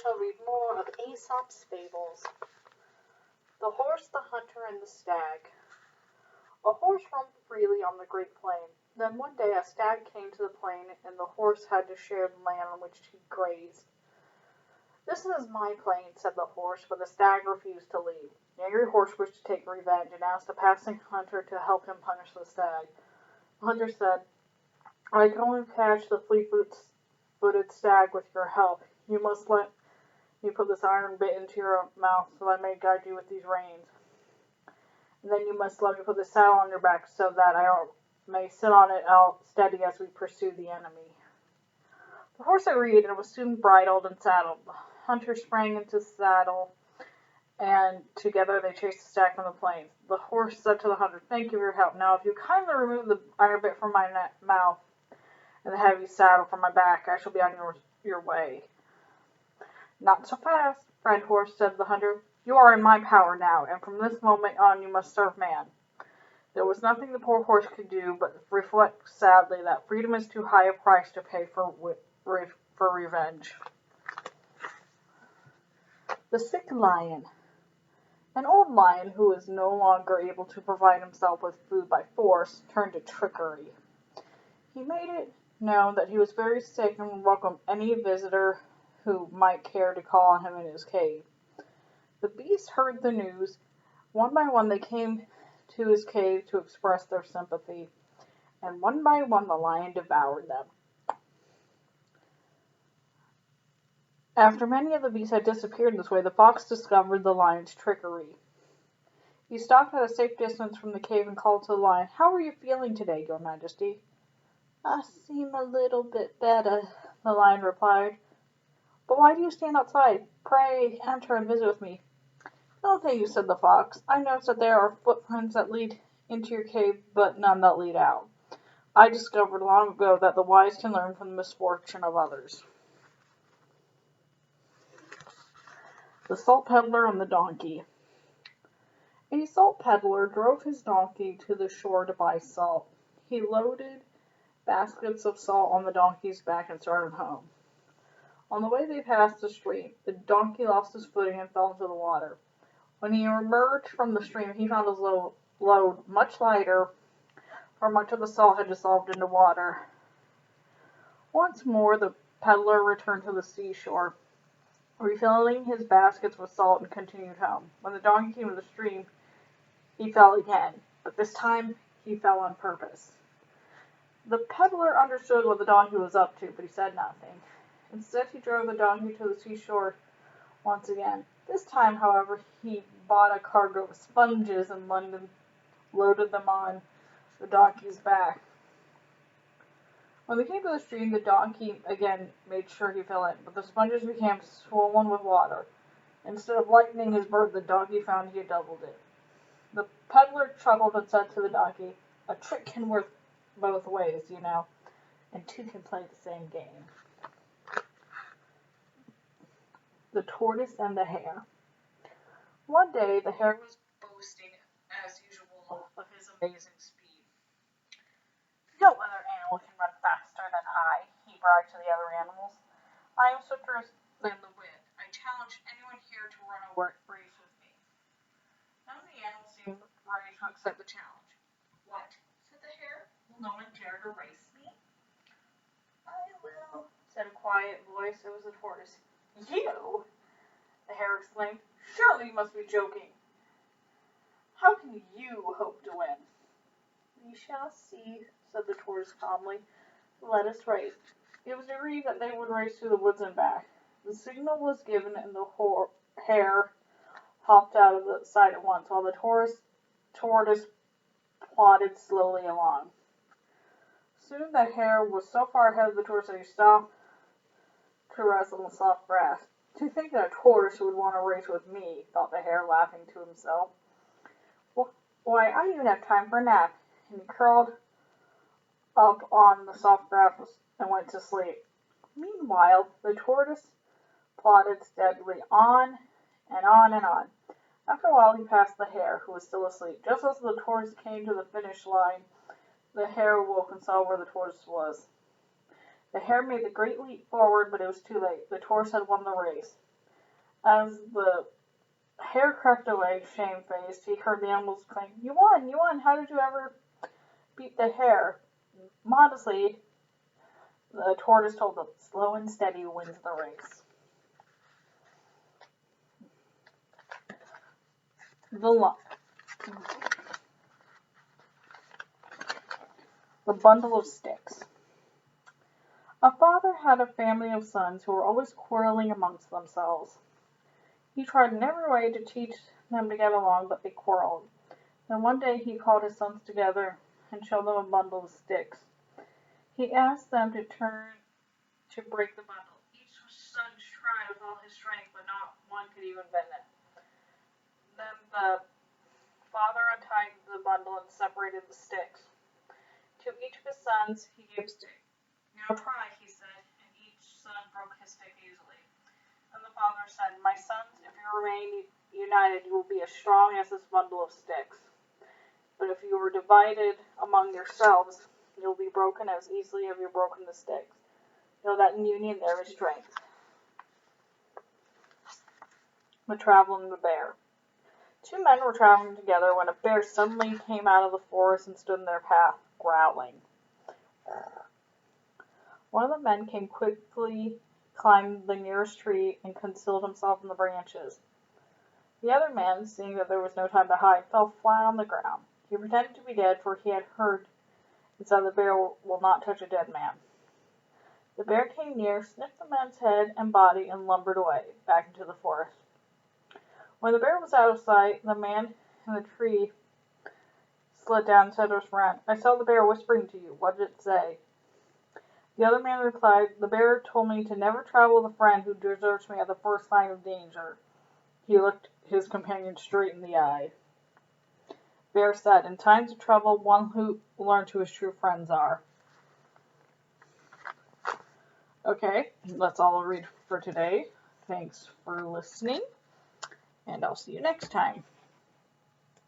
shall read more of Aesop's Fables. The Horse, the Hunter, and the Stag. A horse roamed freely on the great plain. Then one day a stag came to the plain, and the horse had to share the land on which he grazed. "This is my plain," said the horse, but the stag refused to leave. The angry horse wished to take revenge, and asked a passing hunter to help him punish the stag. The hunter said, "I can only catch the fleet-footed stag with your help. You must let me put this iron bit into your mouth so that I may guide you with these reins. And then you must let me put the saddle on your back so that I may sit on it out steady as we pursue the enemy." The horse agreed and was soon bridled and saddled. The hunter sprang into the saddle, and together they chased the stag from the plains. The horse said to the hunter, "Thank you for your help. Now, if you kindly remove the iron bit from my mouth and the heavy saddle from my back, I shall be on your way." "Not so fast, friend horse," said the hunter. "You are in my power now, and from this moment on you must serve man." There was nothing the poor horse could do but reflect sadly that freedom is too high a price to pay for revenge. The Sick Lion. An old lion who was no longer able to provide himself with food by force turned to trickery. He made it known that he was very sick and would welcome any visitor who might care to call on him in his cave. The beasts heard the news. One by one they came to his cave to express their sympathy, and one by one the lion devoured them. After many of the beasts had disappeared this way, the fox discovered the lion's trickery. He stopped at a safe distance from the cave and called to the lion, "How are you feeling today, your majesty?" "I seem a little bit better," the lion replied. "But why do you stand outside? Pray enter and visit with me." "No, thank you," said the fox. "I notice that there are footprints that lead into your cave, but none that lead out. I discovered long ago that the wise can learn from the misfortune of others." The Salt Peddler and the Donkey. A salt peddler drove his donkey to the shore to buy salt. He loaded baskets of salt on the donkey's back and started home. On the way they passed a stream. The donkey lost his footing and fell into the water. When he emerged from the stream, he found his load much lighter, for much of the salt had dissolved into water. Once more the peddler returned to the seashore, refilling his baskets with salt, and continued home. When the donkey came to the stream, he fell again, but this time he fell on purpose. The peddler understood what the donkey was up to, but he said nothing. Instead, he drove the donkey to the seashore once again. This time, however, he bought a cargo of sponges in London, loaded them on the donkey's back. When they came to the stream, the donkey again made sure he fell in, but the sponges became swollen with water. Instead of lightening his burden, the donkey found he had doubled it. The peddler chuckled and said to the donkey, "A trick can work both ways, you know, and two can play the same game." The Tortoise and the Hare. One day, the hare was boasting, as usual, of his amazing speed. "No other animal can run faster than I," he bragged to the other animals. "I am swifter than the wind. I challenge anyone here to run a race with me." None of the animals seemed ready to accept the challenge. "What?" said the hare. "Will no one dare to race me?" "I will," said a quiet voice. It was the tortoise. "You?" the hare exclaimed. "Surely you must be joking. How can you hope to win?" "We shall see," said the tortoise calmly. "Let us race." It was agreed that they would race through the woods and back. The signal was given, and the hare hopped out of the sight at once, while the tortoise plodded slowly along. Soon the hare was so far ahead of the tortoise that he stopped to rest on the soft grass. "To think that a tortoise would want to race with me," thought the hare, laughing to himself. "Why, I even have time for a nap," and he curled up on the soft grass and went to sleep. Meanwhile, the tortoise plodded steadily on and on and on. After a while, he passed the hare, who was still asleep. Just as the tortoise came to the finish line, the hare awoke and saw where the tortoise was. The hare made the great leap forward, but it was too late. The tortoise had won the race. As the hare crept away, shamefaced, he heard the animals exclaim, "You won! You won! How did you ever beat the hare?" Modestly, the tortoise told them, "Slow and steady wins the race." The, the bundle of sticks. A father had a family of sons who were always quarreling amongst themselves. He tried in every way to teach them to get along, but they quarreled. Then one day he called his sons together and showed them a bundle of sticks. He asked them to turn to break the bundle. Each son tried with all his strength, but not one could even bend it. Then the father untied the bundle and separated the sticks. To each of his sons he gave a stick. "Now try," he said, and each son broke his stick easily. And the father said, "My sons, if you remain united, you will be as strong as this bundle of sticks. But if you are divided among yourselves, you will be broken as easily as you've broken the sticks. Know that in union there is strength." The Traveler and the Bear. Two men were traveling together when a bear suddenly came out of the forest and stood in their path, growling. One of the men came quickly, climbed the nearest tree, and concealed himself in the branches. The other man, seeing that there was no time to hide, fell flat on the ground. He pretended to be dead, for he had heard it said the bear will not touch a dead man. The bear came near, sniffed the man's head and body, and lumbered away, back into the forest. When the bear was out of sight, the man in the tree slid down and said to his friend, "I saw the bear whispering to you. What did it say?" The other man replied, "The bear told me to never travel with a friend who deserts me at the first sign of danger." He looked his companion straight in the eye. Bear said, "In times of trouble, one who learns who his true friends are." Okay, that's all I'll read for today. Thanks for listening, and I'll see you next time.